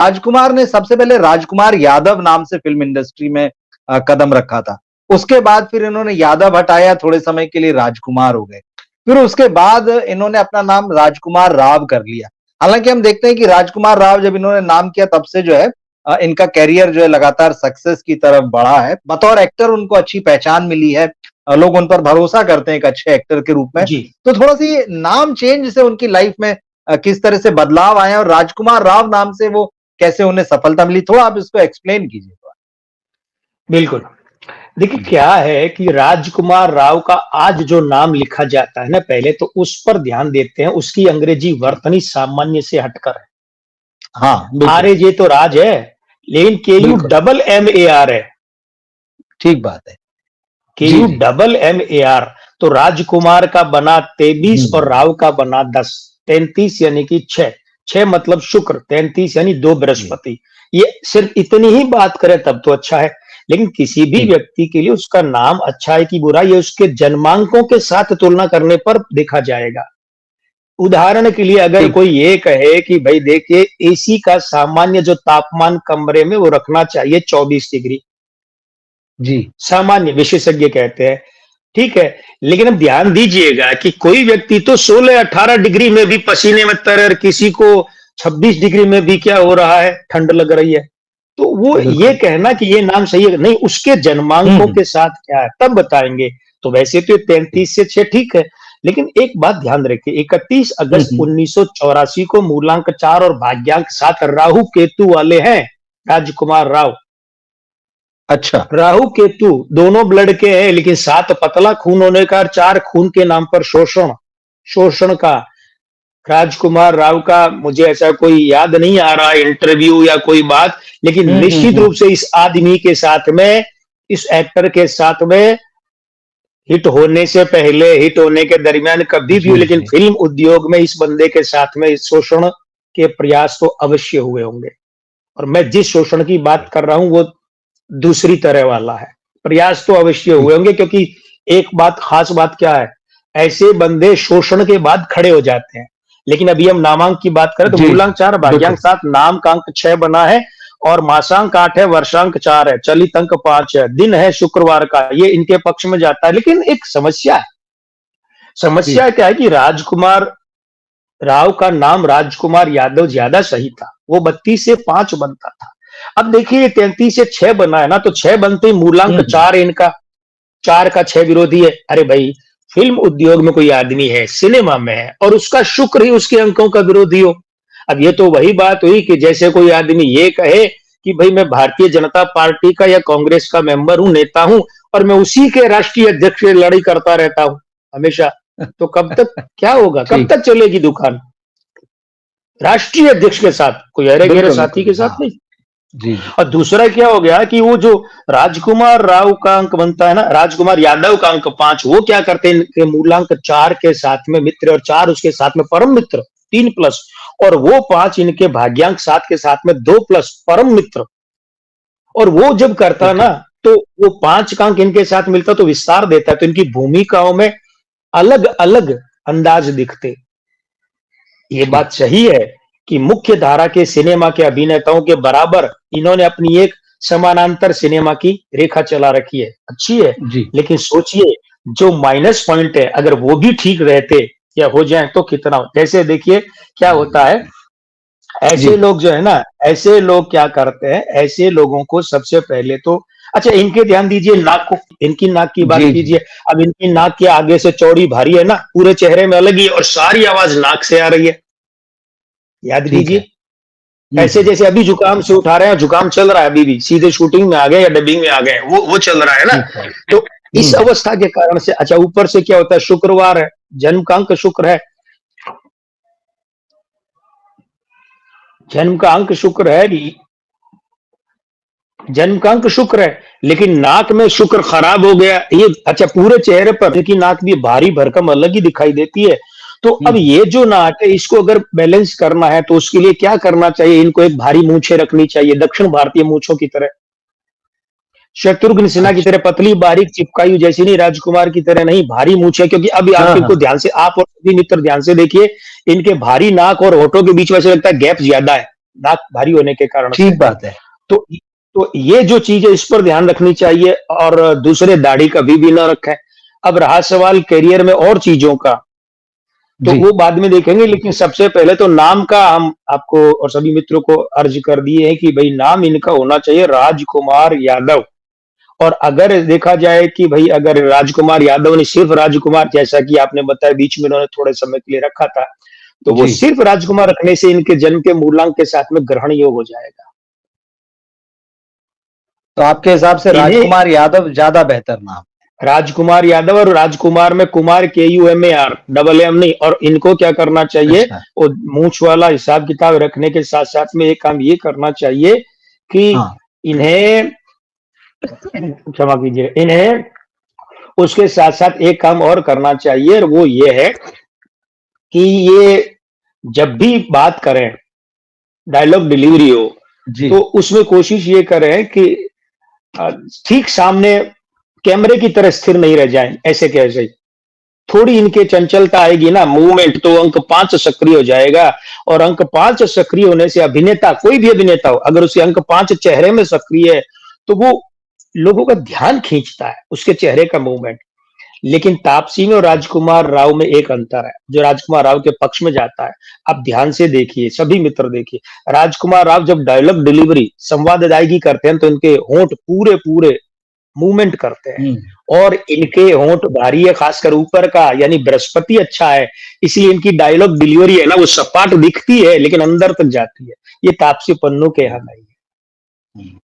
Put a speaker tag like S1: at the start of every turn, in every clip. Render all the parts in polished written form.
S1: राजकुमार ने सबसे पहले राजकुमार यादव नाम से फिल्म इंडस्ट्री में कदम रखा था। उसके बाद फिर इन्होंने यादव हटाया, थोड़े समय के लिए राजकुमार हो गए। फिर उसके बाद इन्होंने अपना नाम राजकुमार राव कर लिया। हालांकि हम देखते हैं कि राजकुमार राव जब इन्होंने नाम किया तब से जो है इनका कैरियर जो है लगातार सक्सेस की तरफ बढ़ा है। बतौर एक्टर उनको अच्छी पहचान मिली है। लोग उन पर भरोसा करते हैं एक अच्छे एक्टर के रूप में।
S2: जी।
S1: तो थोड़ा सी नाम चेंज से उनकी लाइफ में किस तरह से बदलाव आए और राजकुमार राव नाम से वो कैसे उन्हें सफलता मिली, थोड़ा आप इसको एक्सप्लेन कीजिए थोड़ा।
S2: बिल्कुल। देखिए
S1: जी।
S2: क्या है कि राजकुमार राव का आज जो नाम लिखा जाता है ना, पहले तो उस पर ध्यान देते हैं, उसकी अंग्रेजी वर्तनी सामान्य से हटकर है।
S1: हाँ, बिल्कुल।
S2: आरएजे तो राज है, लेकिन केयू
S1: बिल्कुल,
S2: डबल एमएआर है।
S1: ठीक बात है। जी,
S2: केयू
S1: जी।
S2: Double M A R. तो राजकुमार का बना 23
S1: हुँ,
S2: और राव का बना 10। 33 यानी कि 6। 6 मतलब शुक्र, 33 यानी 2
S1: जी,
S2: बृहस्पति। ये सिर्फ इतनी ही बात करें तब तो अच्छा है। लेकिन किसी भी
S1: जी,
S2: व्यक्ति के लिए उसका नाम अच्छा है कि बुरा, ये उसके जन्मांकों के साथ तुलना करने पर देखा जाएगा। उदाहरण के लिए अगर
S1: ठीक।
S2: कोई ये कहे कि भाई देखिए, एसी का सामान्य जो तापमान कमरे में वो रखना चाहिए 24 डिग्री,
S1: जी,
S2: सामान्य विशेषज्ञ कहते हैं। ठीक है, लेकिन अब ध्यान दीजिएगा कि कोई व्यक्ति तो 16-18 डिग्री में भी पसीने में तर और किसी को 26 डिग्री में भी क्या हो रहा है, ठंड लग रही है। तो वो ये
S1: बिल्कुल।
S2: कहना कि ये नाम सही है नहीं, उसके
S1: हुँ,
S2: जन्मांकों
S1: हुँ।
S2: के साथ क्या है तब बताएंगे। तो वैसे तो
S1: जी।
S2: 33 से 6 ठीक है, लेकिन एक बात ध्यान रखिए, 31
S1: हुँ,
S2: अगस्त
S1: हुँ।
S2: 1984 को मूलांक 4 और भाग्यांक 7 राहु केतु वाले हैं राजकुमार राव।
S1: अच्छा।
S2: राहु केतु दोनों ब्लड के हैं, लेकिन 7 पतला खून होने का और 4 खून के नाम पर शोषण शोषण का। राजकुमार राव का मुझे ऐसा कोई याद नहीं आ रहा इंटरव्यू या कोई बात, लेकिन
S1: हुँ, हुँ,
S2: निश्चित
S1: हुँ।
S2: रूप से इस आदमी के साथ में, इस एक्टर के साथ में हिट होने से पहले, हिट होने के दरमियान कभी भी हो,
S1: जी,
S2: लेकिन
S1: जी।
S2: फिल्म उद्योग में इस बंदे के साथ में इस शोषण के प्रयास तो अवश्य हुए होंगे। और मैं जिस शोषण की बात
S1: जी,
S2: कर रहा हूं वो दूसरी तरह वाला है। प्रयास तो अवश्य
S1: जी।
S2: हुए होंगे, क्योंकि एक बात, खास बात क्या है, ऐसे बंदे शोषण के बाद खड़े हो जाते हैं। लेकिन अभी हम नामांक की बात करें तो
S1: जी,
S2: मूलांक
S1: जी।
S2: 4 भाग्यांक
S1: बिल्कुल।
S2: 7 नाम का अंक 6 बना है, और मासांक 8 है, वर्षांक 4 है, चलित अंक 5 है, दिन है शुक्रवार का, ये इनके पक्ष में जाता है। लेकिन एक समस्या है।
S1: जी।
S2: समस्या क्या है कि राजकुमार राव का नाम राजकुमार यादव ज्यादा सही था, वो 32 से 5 बनता था। अब देखिए 33 से 6 बना है ना, तो 6 बनते ही
S1: हुँ,
S2: मूलांक
S1: हुँ।
S2: 4 इनका, 4 का 6 विरोधी है। अरे भाई, फिल्म उद्योग में कोई आदमी है, सिनेमा में है, और उसका शुक्र ही उसके अंकों का विरोधी हो। अब ये तो वही बात हुई कि जैसे कोई आदमी ये कहे कि भाई मैं भारतीय जनता पार्टी का या कांग्रेस का मेंबर हूं, नेता हूं, और मैं उसी के राष्ट्रीय अध्यक्ष से लड़ाई करता रहता हूं हमेशा। तो कब तक क्या होगा, कब
S1: ठीक।
S2: तक चलेगी दुकान? राष्ट्रीय अध्यक्ष के साथ, कोई अरे गहरे
S1: बिल्कुल,
S2: साथी
S1: बिल्कुल।
S2: के साथ
S1: हाँ।
S2: नहीं।
S1: जी, जी।
S2: और दूसरा क्या हो गया कि वो जो राजकुमार राव का अंक बनता है ना, राजकुमार यादव का अंक 5, वो क्या करते हैं, इनके मूलांक 4 के साथ में मित्र, और 4 उसके साथ में परम मित्र, 3 प्लस, और वो 5 इनके भाग्यांक 7 के साथ में 2 प्लस परम मित्र। और वो जब करता
S1: ठीक
S2: ना,
S1: है।
S2: तो वो 5 का अंक इनके साथ मिलता तो विस्तार देता है, तो इनकी भूमिकाओं में अलग अलग अंदाज दिखते। ये
S1: ठीक।
S2: बात सही है कि मुख्य धारा के सिनेमा के अभिनेताओं के बराबर इन्होंने अपनी एक समानांतर सिनेमा की रेखा चला रखी है, अच्छी है।
S1: जी।
S2: लेकिन सोचिए, जो माइनस पॉइंट है अगर वो भी ठीक रहते या हो जाए तो कितना, जैसे देखिए क्या होता है,
S1: जी।
S2: ऐसे लोग जो है ना, ऐसे लोग क्या करते हैं, ऐसे लोगों को सबसे पहले तो, अच्छा इनके ध्यान दीजिए नाक को, इनकी नाक की बात
S1: जी, जी।
S2: कीजिए। अब इनकी नाक के आगे से चौड़ी भारी है ना, पूरे चेहरे में अलग ही है, और सारी आवाज नाक से आ रही है। याद
S1: ठीक है।
S2: कीजिए,
S1: हुँ,
S2: ऐसे
S1: हुँ।
S2: जैसे अभी जुकाम से उठा रहे हैं, जुकाम चल रहा है अभी भी, सीधे शूटिंग में आ गए या डबिंग में आ गए, वो चल रहा है ना।
S1: ठीक है।
S2: तो
S1: हुँ,
S2: इस
S1: हुँ।
S2: अवस्था के कारण से, अच्छा ऊपर से क्या होता है, शुक्रवार है, जन्म का अंक शुक्र है, जन्म का अंक शुक्र है, जन्म का अंक शुक्र है, लेकिन नाक में शुक्र खराब हो गया ये, अच्छा पूरे चेहरे पर इनकी नाक भी भारी भरकम अलग ही दिखाई देती है। तो
S1: हुँ,
S2: अब
S1: हुँ।
S2: ये जो नाक है, इसको अगर बैलेंस करना है तो उसके लिए क्या करना चाहिए, इनको एक भारी मूछें रखनी चाहिए, दक्षिण भारतीय मूछों की तरह, शत्रुघ्न सिन्हा की
S1: अच्छा।
S2: तरह पतली बारीक चिपकाई हुई जैसी नहीं, राजकुमार की तरह नहीं, भारी मूछें। क्योंकि अभी
S1: हाँ,
S2: आप इनको
S1: हाँ।
S2: ध्यान से, आप और सभी मित्र ध्यान से देखिए, इनके भारी नाक और होठों के बीच में से लगता है गैप ज्यादा है। नाक भारी होने के कारण से।
S1: ठीक बात है।
S2: तो तो ये जो चीज है इस पर ध्यान रखनी चाहिए, और दूसरे दाढ़ी कभी भी ना रखें। अब रहा सवाल करियर में और चीजों का, तो
S1: जी,
S2: वो बाद में देखेंगे, लेकिन सबसे पहले तो नाम का हम आपको और सभी मित्रों को अर्ज कर दिए है कि भाई नाम इनका होना चाहिए राजकुमार यादव। और अगर देखा जाए कि भाई अगर राजकुमार यादव ने सिर्फ राजकुमार, जैसा कि आपने बताया बीच में उन्होंने थोड़े समय के लिए रखा था, तो वो
S1: जी।
S2: सिर्फ राजकुमार रखने से इनके जन्म के मूलांक के साथ में ग्रहण योग हो जाएगा।
S1: तो आपके हिसाब से
S2: इन्हें
S1: राजकुमार यादव ज़्यादा बेहतर नाम।
S2: राजकुमार यादव, और राजकुमार में कुमार KUMAR, डबल एम नहीं। और इनको क्या करना चाहिए,
S1: अच्छा,
S2: वो मूछ वाला हिसाब किताब रखने के साथ साथ में एक काम ये करना चाहिए कि
S1: हाँ,
S2: इन्हें, क्षमा कीजिए, इन्हें उसके साथ साथ एक काम और करना चाहिए, और वो ये है कि ये जब भी बात करें, डायलॉग डिलीवरी हो,
S1: जी।
S2: तो उसमें कोशिश ये करें कि अ, ठीक सामने कैमरे की तरह स्थिर नहीं रह जाएं, ऐसे कैसे। थोड़ी इनके चंचलता आएगी ना, मूवमेंट, तो अंक 5 सक्रिय हो जाएगा। और अंक 5 सक्रिय होने से अभिनेता, कोई भी अभिनेता हो, अगर उसके अंक 5 चेहरे में सक्रिय है, तो वो लोगों का ध्यान खींचता है, उसके चेहरे का मूवमेंट। लेकिन तापसी में और राजकुमार राव में एक अंतर है, जो राजकुमार राव के पक्ष में जाता है। आप ध्यान से देखिए, सभी मित्र देखिए, राजकुमार राव जब डायलॉग डिलीवरी, संवाद अदायगी करते हैं, तो इनके होंठ पूरे पूरे मूवमेंट करते हैं।
S1: हुँ,
S2: और इनके होंठ भारी है, खासकर ऊपर का, यानी बृहस्पति अच्छा है, इसलिए इनकी डायलॉग डिलीवरी है ना, वो सपाट दिखती है लेकिन अंदर तक जाती है। ये तापसी पन्नू के यहाँ नहीं है।
S1: हुँ।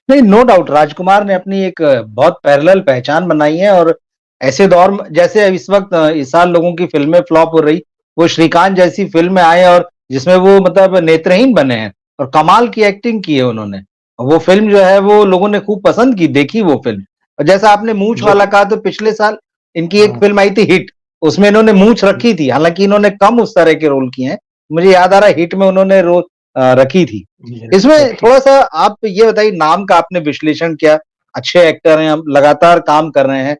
S1: नहीं, नो डाउट राजकुमार ने अपनी एक बहुत पैरेलल पहचान बनाई है और ऐसे दौर में जैसे इस वक़्त इस साल लोगों की फ़िल्में फ्लॉप हो रही, वो श्रीकांत जैसी फ़िल्म में आए और जिसमें वो मतलब नेत्रहीन बने हैं और कमाल की एक्टिंग की है उन्होंने। वो फ़िल्म जो है वो लोगों ने खूब पसंद की, देखी वो फ़िल्म। और जैसा आपने मूंछ
S2: जो
S1: वाला कहा तो पिछले साल इनकी एक
S2: हाँ,
S1: फ़िल्म आई थी हिट, उसमें इन्होंने मूंछ रखी थी, हालाँकि इन्होंने कम उस तरह के रोल किए हैं। मुझे याद आ रहा है हिट में उन्होंने रखी थी।
S2: जी,
S1: इसमें
S2: रखी।
S1: थोड़ा-सा आप ये बताइए नाम का आपने विश्लेषण किया, अच्छे एक्टर हैं, अब लगातार काम कर रहे हैं।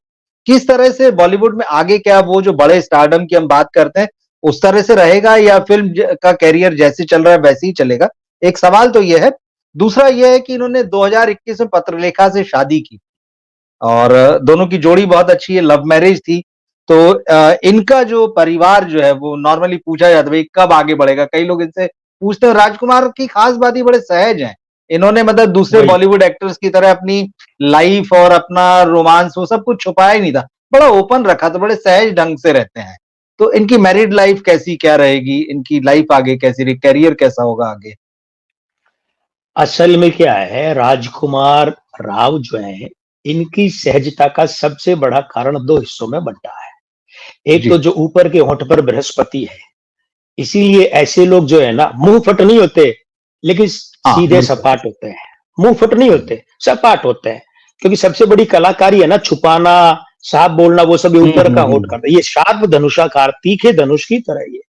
S1: किस तरह से बॉलीवुड में आगे क्या वो जो बड़े स्टारडम की हम बात करते हैं, उस तरह से रहेगा या फ़िल्म का करियर जैसे चल रहा है वैसे ही चलेगा? एक सवाल तो ये है। दूसरा ये है कि इन्होंने 2021 में पत्रलेखा से शादी की और दोनों की जोड़ी बहुत अच्छी है, लव मैरिज थी। तो इनका जो परिवार जो है वो नॉर्मली पूछा जाता है भई कब आगे बढ़ेगा? कई लोग इनसे पूछते हैं राजकुमार की खास बात ये बड़े सहज हैं। इन्होंने मतलब दूसरे
S2: वही।
S1: बॉलीवुड एक्टर्स की तरह अपनी लाइफ़ और अपना रोमांस वो सब कुछ छुपाया ही नहीं था। बड़ा ओपन रखा था, बड़े सहज ढंग से रहते हैं। तो इनकी मैरिड लाइफ़ कैसी क्या रहेगी? इनकी लाइफ़ आगे कैसी रही? करियर कैसा होगा आगे?
S2: असल में क्या है, राजकुमार राव जो है, इनकी सहजता का सबसे बड़ा कारण 2 हिस्सों में बँटा है। एक तो
S1: जी।
S2: जो ऊपर के होंठ पर बृहस्पति है, इसीलिए ऐसे लोग जो है ना, मुंह फट नहीं होते, लेकिन
S1: हाँ,
S2: सीधे
S1: बिल्कुल।
S2: सपाट होते हैं। मुंह फट नहीं
S1: हुँ।
S2: होते, सपाट होते हैं। क्योंकि सबसे बड़ी कलाकारी है ना छुपाना, साफ बोलना, वो सब ये
S1: हुँ,
S2: ऊपर का
S1: हुँ,
S2: होंठ
S1: हुँ।
S2: करता है। ये शार्प धनुषाकार, तीखे धनुष की तरह ये।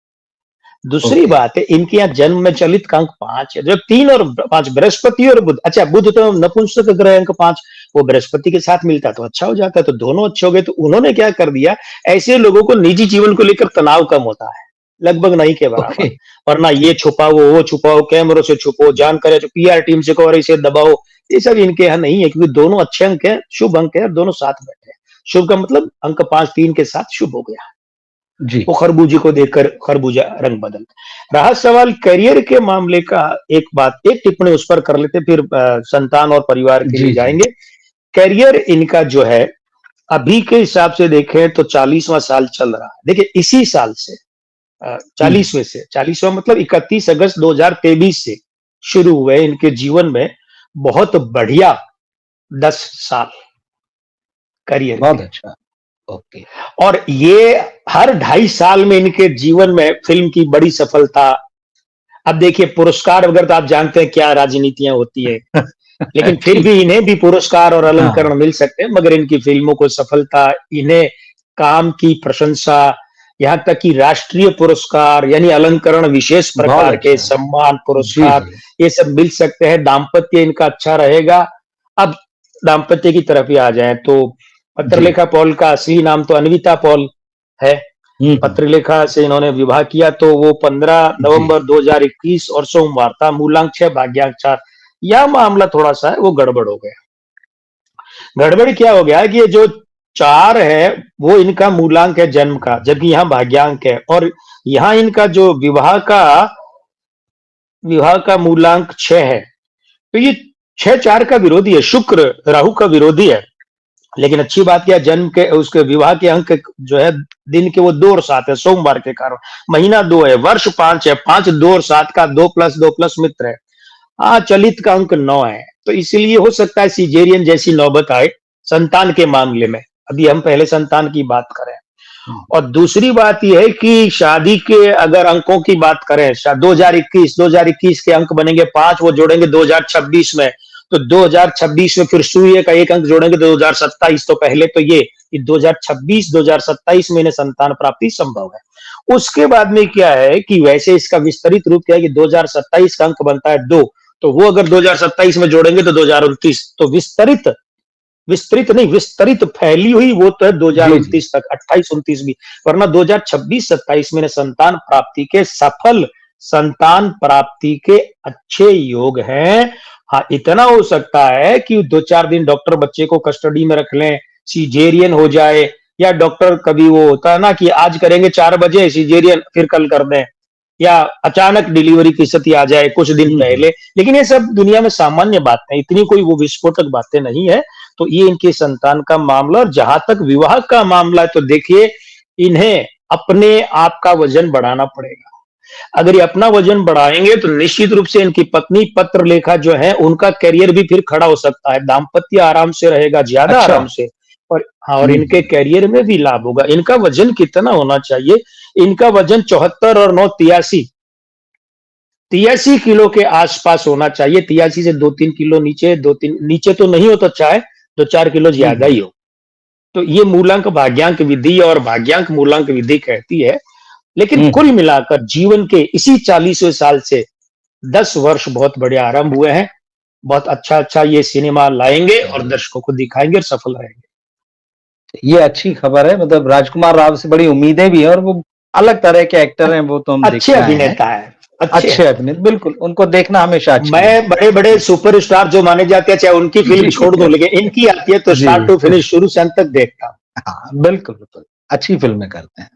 S2: दूसरी
S1: ओके।
S2: बात है, इनके यहाँ जन्म में चलित का अंक 5 है। जब 3 और 5, बृहस्पति और बुध, अच्छा बुध तो नपुंसक ग्रह अंक 5, वो बृहस्पति के साथ मिलता तो अच्छा हो जाता, तो दोनों अच्छे हो गए। तो उन्होंने क्या कर दिया, ऐसे लोगों को निजी जीवन को लेकर तनाव कम होता है, लगभग नहीं के बराबर।
S1: ओके।
S2: वरना ये छुपाओ, वो छुपाओ, कैमरों से छुपो, जानकारी जो PR टीम से कहो, इसे दबाओ, ये सब इनके यहाँ नहीं है, क्योंकि दोनों अच्छे अंक है, शुभ अंक है, और दोनों साथ बैठे हैं। शुभ का मतलब अंक 5 3 के साथ शुभ हो गया।
S1: जी।
S2: वो खरबूजे को देखकर खरबूजा रंग बदल। रहा सवाल करियर के मामले का, एक बात, एक टिप्पणी उस पर कर लेते, फिर संतान और परिवार के लिए
S1: जी, जी।
S2: जाएंगे। करियर इनका जो है, अभी के हिसाब से देखें तो 40वां साल चल रहा है। देखिए इसी साल से,
S1: हुँ।
S2: 40वें से, 40वां मतलब 31 अगस्त 2023 से शुरू हुए इनके जीवन में बहुत बढ़िया 10 साल करियर
S1: बहुत
S2: के।
S1: अच्छा। ओके।
S2: और ये हर 2.5 साल में इनके जीवन में फिल्म की बड़ी सफलता। अब देखिए पुरस्कार वगैरह तो आप जानते हैं क्या राजनीतियां होती है, लेकिन फिर
S1: ठीक।
S2: भी इन्हें भी पुरस्कार और
S1: हाँ।
S2: अलंकरण मिल सकते हैं, मगर इनकी फिल्मों को सफलता, इन्हें काम की प्रशंसा, यहाँ तक कि राष्ट्रीय पुरस्कार यानी अलंकरण, विशेष
S1: बहुत
S2: प्रकार के
S1: अच्छा।
S2: सम्मान,
S1: जी,
S2: पुरस्कार,
S1: जी।
S2: ये सब मिल सकते हैं। दाम्पत्य इनका अच्छा रहेगा। अब दाम्पत्य की तरफ ही आ जाएं तो
S1: जी।
S2: पत्रलेखा पॉल का असली नाम तो अन्विता पॉल है।
S1: हम्म।
S2: पत्रलेखा से इन्होंने विवाह किया तो वो 15
S1: जी।
S2: नवंबर 2021 और सोमवार था। मूलांक 6 भाग्यांक 4। यह मामला थोड़ा सा है वो गड़बड़ हो गया। गड़बड़ क्या हो गया कि ये जो 4 है वो इनका मूलांक है जन्म का, जबकि यहाँ भाग्यांक है, और यहाँ इनका जो विवाह का मूलांक 6 है। तो ये 6-4 का विरोधी है, शुक्र राहु का विरोधी है। लेकिन अच्छी बात क्या, जन्म के उसके विवाह के अंक जो है दिन के वो 2 और 7 है, सोमवार के कारण। महीना 2 है, वर्ष 5 है, 5 2 और 7 का 2 प्लस मित्र है। हाँ, चलित का अंक 9 है, तो इसीलिए हो सकता है सीजेरियन जैसी नौबत आए संतान के मामले में। अभी हम पहले संतान की बात करें। और दूसरी बात यह है कि शादी के अगर अंकों की बात करें, 2021 के अंक बनेंगे 5, वो जोड़ेंगे 2026 में, तो 2026 में फिर सूर्य का एक अंक जोड़ेंगे 2027, तो पहले तो ये 2026-2027 में इन्हें संतान प्राप्ति संभव है। उसके बाद में क्या है कि वैसे इसका विस्तरित रूप क्या है कि 2027 का अंक बनता है 2, तो वो अगर 2027 में जोड़ेंगे तो 2029, तो विस्तरित फैली हुई वो तो है
S1: जी जी।
S2: 2029 तक, 28-29 भी, वरना 2026-27 में संतान प्राप्ति के सफल संतान प्राप्ति के अच्छे योग हैं। हाँ, इतना हो सकता है कि 2-4 दिन डॉक्टर बच्चे को कस्टडी में रख लें, सीजेरियन हो जाए, या डॉक्टर कभी वो होता है ना कि आज करेंगे 4 बजे सीजेरियन फिर कल कर दें, या अचानक डिलीवरी की स्थिति आ जाए कुछ दिन
S1: हम्म।
S2: पहले। लेकिन ये सब दुनिया में सामान्य बात है, इतनी कोई वो विस्फोटक बातें नहीं है। तो ये इनके संतान का मामला। और जहां तक विवाह का मामला है तो देखिए, इन्हें अपने आप का वजन बढ़ाना पड़ेगा। अगर ये अपना वजन बढ़ाएंगे तो निश्चित रूप से इनकी पत्नी पत्रलेखा जो है उनका करियर भी फिर खड़ा हो सकता है, दाम्पत्य आराम से रहेगा, ज्यादा
S1: अच्छा।
S2: आराम से। और हाँ, और इनके करियर में भी लाभ होगा। इनका वजन कितना होना चाहिए? इनका वजन 74 और 9 83, 83 किलो के आसपास होना चाहिए। 83 से 2-3 किलो नीचे, 2-3 नीचे तो नहीं हो तो चाहे 2-4 किलो ज्यादा
S1: हम्म।
S2: ही हो। तो ये मूलांक भाग्यांक विधि और भाग्यांक मूलांक विधि कहती है। लेकिन कुल मिलाकर जीवन के इसी 40वें साल से 10 वर्ष बहुत बड़े आरंभ हुए हैं। बहुत अच्छा ये सिनेमा लाएंगे और दर्शकों को दिखाएंगे और सफल रहेंगे।
S1: ये अच्छी खबर है, मतलब राजकुमार राव से बड़ी उम्मीदें भी हैं, और वो अलग तरह के एक्टर हैं, वो तो हम
S2: अच्छे
S1: देखते आए हैं।
S2: अभिनेता है, अच्छे
S1: अच्छे
S2: हैं।
S1: अभिनेता, बिल्कुल, उनको देखना हमेशा अच्छा
S2: मैं
S1: लगता है।
S2: बड़े-बड़े सुपरस्टार जो माने जाते हैं, चाहे उनकी फिल्म
S1: जी।
S2: छोड़ दूं, लेकिन इनकी आती है तो
S1: जी।
S2: स्टार्ट टू फिनिश, शुरू से अंत तक देखता हूं।
S1: हाँ, बिल्कुल, बिल्कुल। अच्छी फ़िल्में करते हैं।